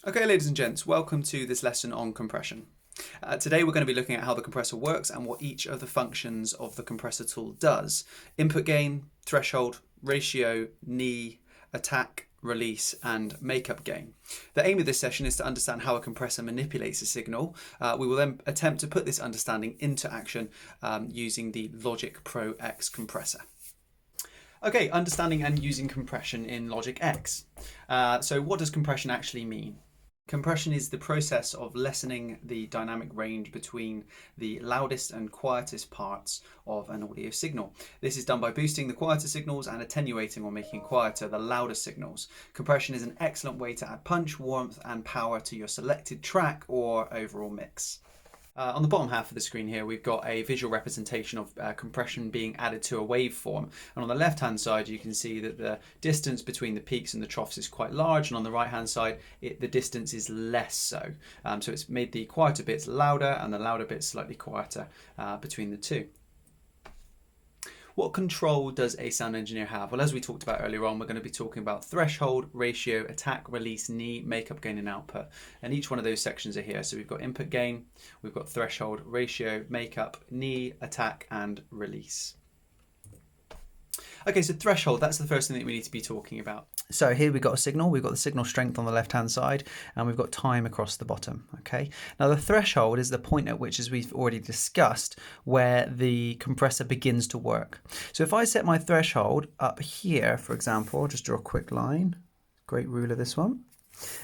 Okay, ladies and gents, welcome to this lesson on compression. Today we're going to be looking at how the compressor works and what each of the functions of the compressor tool does. Input gain, threshold, ratio, knee, attack, release, and makeup gain. The aim of this session is to understand how a compressor manipulates a signal. We will then attempt to put this understanding into action using the Logic Pro X compressor. Okay, understanding and using compression in Logic X. So what does compression actually mean? Compression is the process of lessening the dynamic range between the loudest and quietest parts of an audio signal. This is done by boosting the quieter signals and attenuating or making quieter the louder signals. Compression is an excellent way to add punch, warmth, and power to your selected track or overall mix. On the bottom half of the screen here, we've got a visual representation of compression being added to a waveform. And on the left-hand side, you can see that the distance between the peaks and the troughs is quite large. And on the right-hand side, the distance is less so. So it's made the quieter bits louder and the louder bits slightly quieter between the two. What control does a sound engineer have? Well, as we talked about earlier on, we're going to be talking about threshold, ratio, attack, release, knee, makeup gain, and output. And each one of those sections are here. So we've got input gain, we've got threshold, ratio, makeup, knee, attack, and release. Okay, so threshold, that's the first thing that we need to be talking about. So here we've got a signal, we've got the signal strength on the left-hand side, and we've got time across the bottom, okay? Now the threshold is the point at which, as we've already discussed, where the compressor begins to work. So if I set my threshold up here, for example, I'll just draw a quick line, great ruler this one.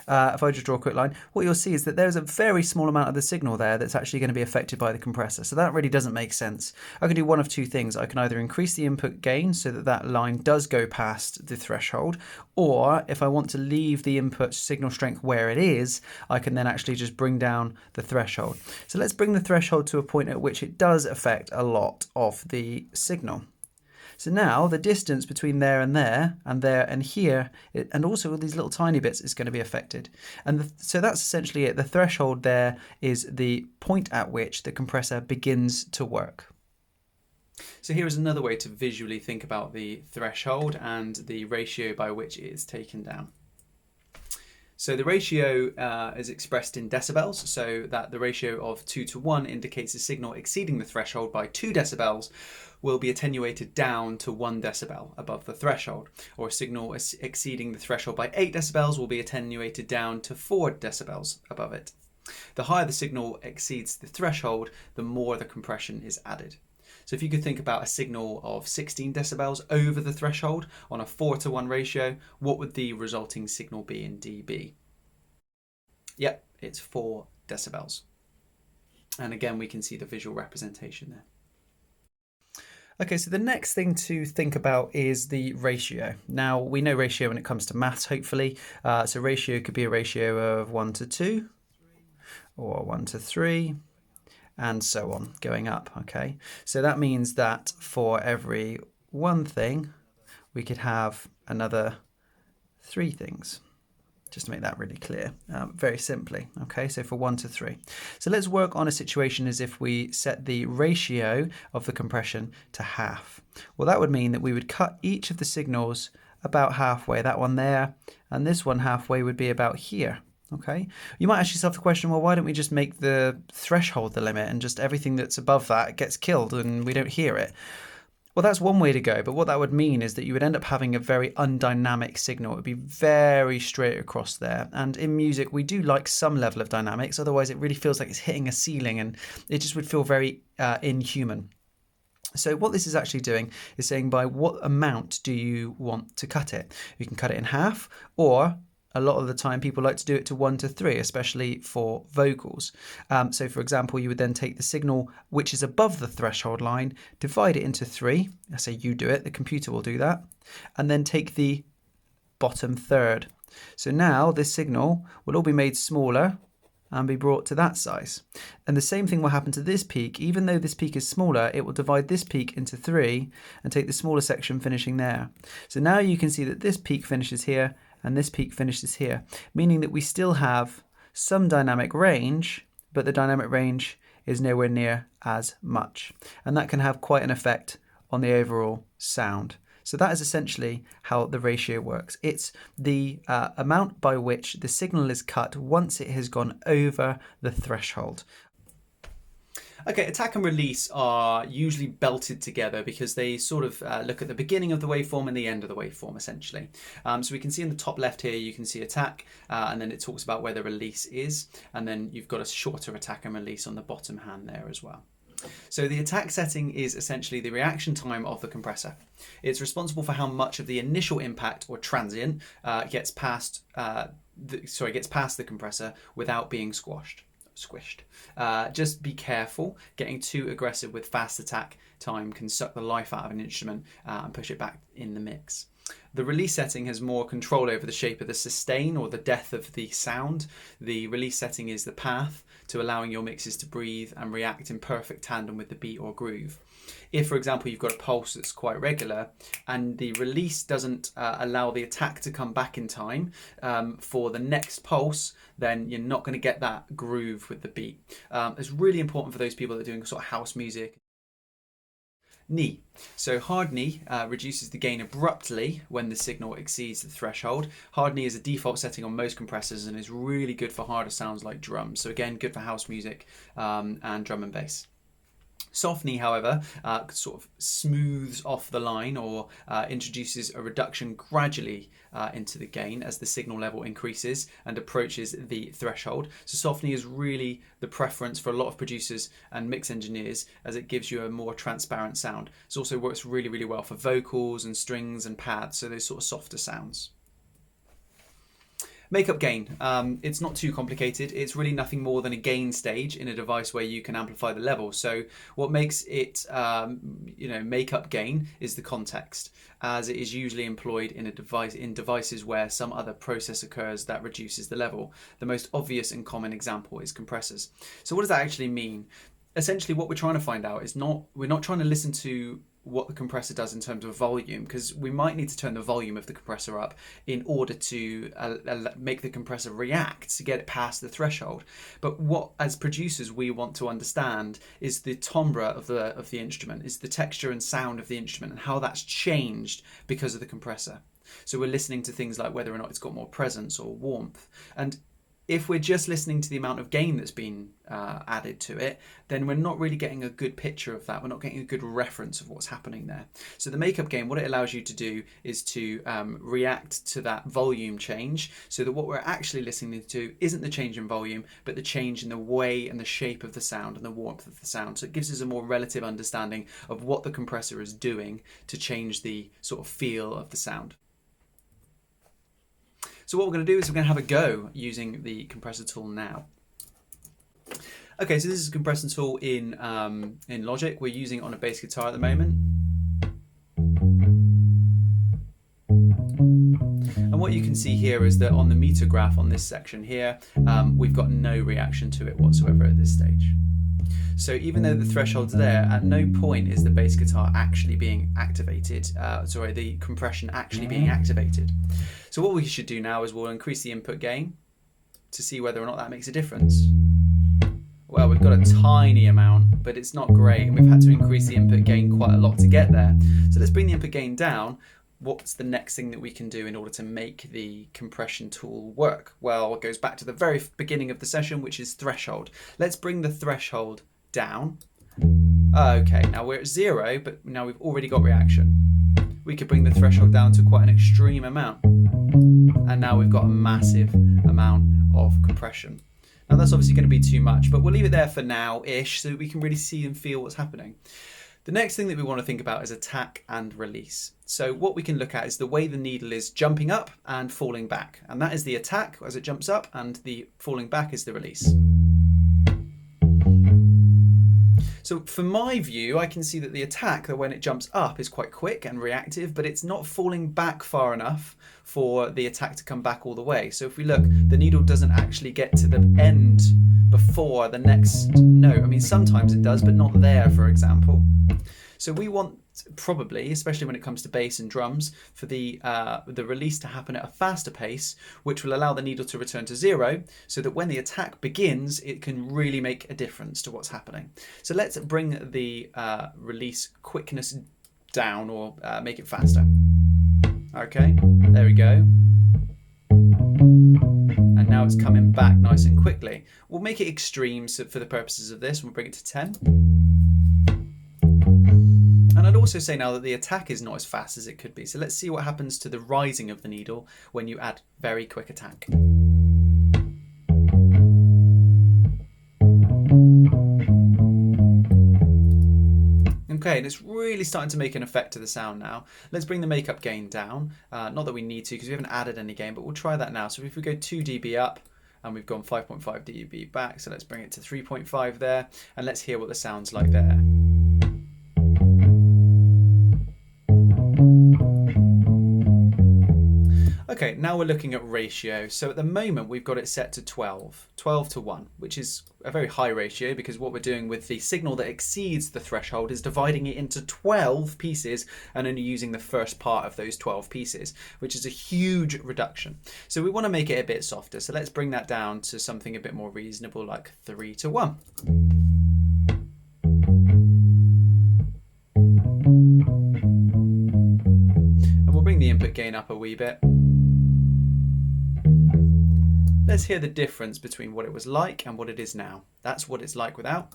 If I just draw a quick line, what you'll see is that there's a very small amount of the signal there that's actually going to be affected by the compressor. So that really doesn't make sense. I can do one of two things. I can either increase the input gain so that that line does go past the threshold, or if I want to leave the input signal strength where it is, I can then actually just bring down the threshold. So let's bring the threshold to a point at which it does affect a lot of the signal. So now the distance between there and here, and also all these little tiny bits is going to be affected. And so that's essentially it. The threshold there is the point at which the compressor begins to work. So here is another way to visually think about the threshold and the ratio by which it is taken down. So the ratio is expressed in decibels, so that the ratio of 2:1 indicates a signal exceeding the threshold by 2 decibels will be attenuated down to 1 decibel above the threshold, or a signal exceeding the threshold by 8 decibels will be attenuated down to 4 decibels above it. The higher the signal exceeds the threshold, the more the compression is added. So if you could think about a signal of 16 decibels over the threshold on a 4:1 ratio, what would the resulting signal be in dB? Yep, it's 4 decibels. And again, we can see the visual representation there. Okay, so the next thing to think about is the ratio. Now, we know ratio when it comes to maths, hopefully. So ratio could be a ratio of 1:2 or 1:3. And so on, going up, okay? So that means that for every one thing, we could have another 3 things, just to make that really clear, very simply, okay? So for 1:3. So let's work on a situation as if we set the ratio of the compression to half. Well, that would mean that we would cut each of the signals about halfway, that one there, and this one halfway would be about here. Okay, you might ask yourself the question, well, why don't we just make the threshold the limit and just everything that's above that gets killed and we don't hear it? Well, that's one way to go, but what that would mean is that you would end up having a very undynamic signal. It would be very straight across there. And in music, we do like some level of dynamics. Otherwise, it really feels like it's hitting a ceiling and it just would feel very inhuman. So what this is actually doing is saying by what amount do you want to cut it? You can cut it in half, or a lot of the time people like to do it to 1:3, especially for vocals. So for example, you would then take the signal which is above the threshold line, divide it into 3. I say you do it, the computer will do that, and then take the bottom third. So now this signal will all be made smaller and be brought to that size. And the same thing will happen to this peak. Even though this peak is smaller, it will divide this peak into 3 and take the smaller section finishing there. So now you can see that this peak finishes here and this peak finishes here, meaning that we still have some dynamic range, but the dynamic range is nowhere near as much. And that can have quite an effect on the overall sound. So that is essentially how the ratio works. It's the amount by which the signal is cut once it has gone over the threshold. Okay, attack and release are usually belted together because they sort of look at the beginning of the waveform and the end of the waveform, essentially. So we can see in the top left here, you can see attack, and then it talks about where the release is, and then you've got a shorter attack and release on the bottom hand there as well. So the attack setting is essentially the reaction time of the compressor. It's responsible for how much of the initial impact or transient gets past the compressor without being squished. Just be careful. Getting too aggressive with fast attack time can suck the life out of an instrument and push it back in the mix. The release setting has more control over the shape of the sustain or the depth of the sound. The release setting is the path to allowing your mixes to breathe and react in perfect tandem with the beat or groove. If, for example, you've got a pulse that's quite regular and the release doesn't allow the attack to come back in time for the next pulse, then you're not going to get that groove with the beat. It's really important for those people that are doing sort of house music. Knee. So hard knee reduces the gain abruptly when the signal exceeds the threshold. Hard knee is a default setting on most compressors and is really good for harder sounds like drums. So again, good for house music and drum and bass. Soft knee, however, sort of smooths off the line or introduces a reduction gradually into the gain as the signal level increases and approaches the threshold. So soft knee is really the preference for a lot of producers and mix engineers as it gives you a more transparent sound. It also works really, really well for vocals and strings and pads, so those sort of softer sounds. Makeup gain. It's not too complicated. It's really nothing more than a gain stage in a device where you can amplify the level. So what makes it, makeup gain is the context, as it is usually employed in devices where some other process occurs that reduces the level. The most obvious and common example is compressors. So what does that actually mean? Essentially, what we're trying to find out is we're not trying to listen to what the compressor does in terms of volume, because we might need to turn the volume of the compressor up in order to make the compressor react to get it past the threshold. But what, as producers, we want to understand is the timbre of the instrument, is the texture and sound of the instrument and how that's changed because of the compressor. So we're listening to things like whether or not it's got more presence or warmth. And if we're just listening to the amount of gain that's been added to it, then we're not really getting a good picture of that. We're not getting a good reference of what's happening there. So the makeup gain, what it allows you to do is to react to that volume change, so that what we're actually listening to isn't the change in volume, but the change in the way and the shape of the sound and the warmth of the sound. So it gives us a more relative understanding of what the compressor is doing to change the sort of feel of the sound. So what we're going to do is we're going to have a go using the compressor tool now. Okay, so this is a compressor tool in Logic. We're using it on a bass guitar at the moment. And what you can see here is that on the meter graph on this section here, we've got no reaction to it whatsoever at this stage. So even though the threshold's there, at no point is the bass guitar actually being activated, the compression actually being activated. So what we should do now is we'll increase the input gain to see whether or not that makes a difference. Well, we've got a tiny amount, but it's not great, and we've had to increase the input gain quite a lot to get there. So let's bring the input gain down. What's the next thing that we can do in order to make the compression tool work? Well, it goes back to the very beginning of the session, which is threshold. Let's bring the threshold down. Okay, now we're at 0, but now we've already got reaction. We could bring the threshold down to quite an extreme amount, and now we've got a massive amount of compression. Now that's obviously going to be too much, but we'll leave it there for now-ish so that we can really see and feel what's happening. The next thing that we want to think about is attack and release. So what we can look at is the way the needle is jumping up and falling back, and that is the attack as it jumps up, and the falling back is the release. So from my view, I can see that the attack, when it jumps up, is quite quick and reactive, but it's not falling back far enough for the attack to come back all the way. So if we look, the needle doesn't actually get to the end before the next note. I mean, sometimes it does, but not there, for example. So we want, probably, especially when it comes to bass and drums, for the release to happen at a faster pace, which will allow the needle to return to 0, so that when the attack begins, it can really make a difference to what's happening. So let's bring the release quickness down, or make it faster. Okay, there we go. And now it's coming back nice and quickly. We'll make it extreme for the purposes of this. We'll bring it to 10. And I'd also say now that the attack is not as fast as it could be. So let's see what happens to the rising of the needle when you add very quick attack. Okay, and it's really starting to make an effect to the sound now. Let's bring the makeup gain down. Not that we need to because we haven't added any gain, but we'll try that now. So if we go 2 dB up and we've gone 5.5 dB back, so let's bring it to 3.5 there, and let's hear what the sound's like there. Okay, now we're looking at ratio. So at the moment we've got it set to 12 to 1, which is a very high ratio because what we're doing with the signal that exceeds the threshold is dividing it into 12 pieces and only using the first part of those 12 pieces, which is a huge reduction. So we want to make it a bit softer. So let's bring that down to something a bit more reasonable, like 3 to 1. And we'll bring the input gain up a wee bit. Let's hear the difference between what it was like and what it is now. That's what it's like without.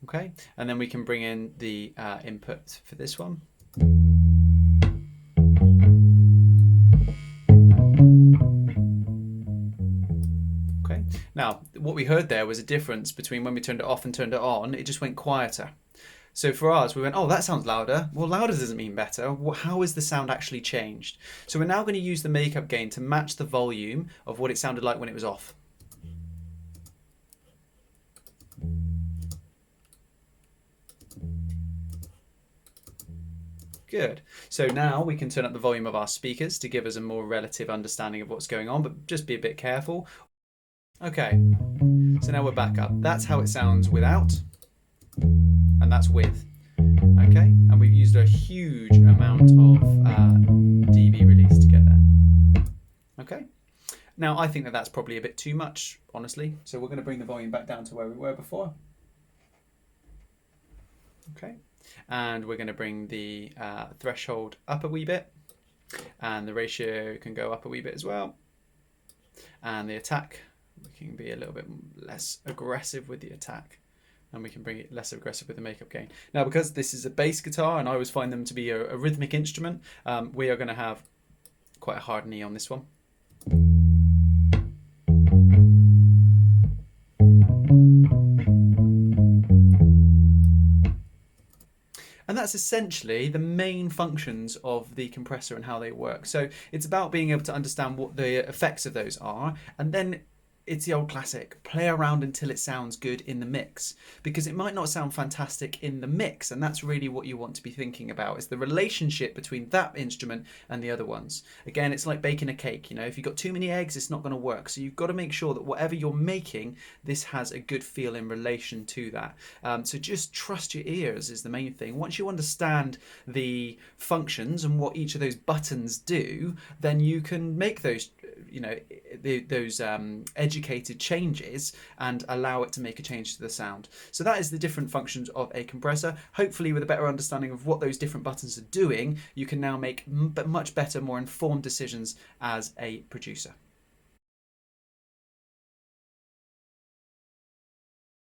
Okay, and then we can bring in the input for this one. Okay, now what we heard there was a difference between when we turned it off and turned it on. It just went quieter. So for us, we went, oh, that sounds louder. Well, louder doesn't mean better. Well, how is the sound actually changed? So we're now going to use the makeup gain to match the volume of what it sounded like when it was off. Good. So now we can turn up the volume of our speakers to give us a more relative understanding of what's going on, but just be a bit careful. Okay, so now we're back up. That's how it sounds without. And that's with. Okay, and we've used a huge amount of dB release to get there. Okay, now I think that that's probably a bit too much, honestly. So we're going to bring the volume back down to where we were before. Okay, and we're going to bring the threshold up a wee bit, and the ratio can go up a wee bit as well. And the attack, we can be a little bit less aggressive with the attack. And we can bring it less aggressive with the makeup gain. Now, because this is a bass guitar, and I always find them to be a rhythmic instrument, we are going to have quite a hard knee on this one. And that's essentially the main functions of the compressor and how they work. So it's about being able to understand what the effects of those are, and then it's the old classic, play around until it sounds good in the mix, because it might not sound fantastic in the mix, and that's really what you want to be thinking about, is the relationship between that instrument and the other ones. Again, it's like baking a cake, you know, if you've got too many eggs, it's not going to work. So you've got to make sure that whatever you're making, this has a good feel in relation to that. So just trust your ears is the main thing. Once you understand the functions and what each of those buttons do, then you can make those, you know, those educated changes and allow it to make a change to the sound. So that is the different functions of a compressor. Hopefully with a better understanding of what those different buttons are doing, you can now make much better, more informed decisions as a producer.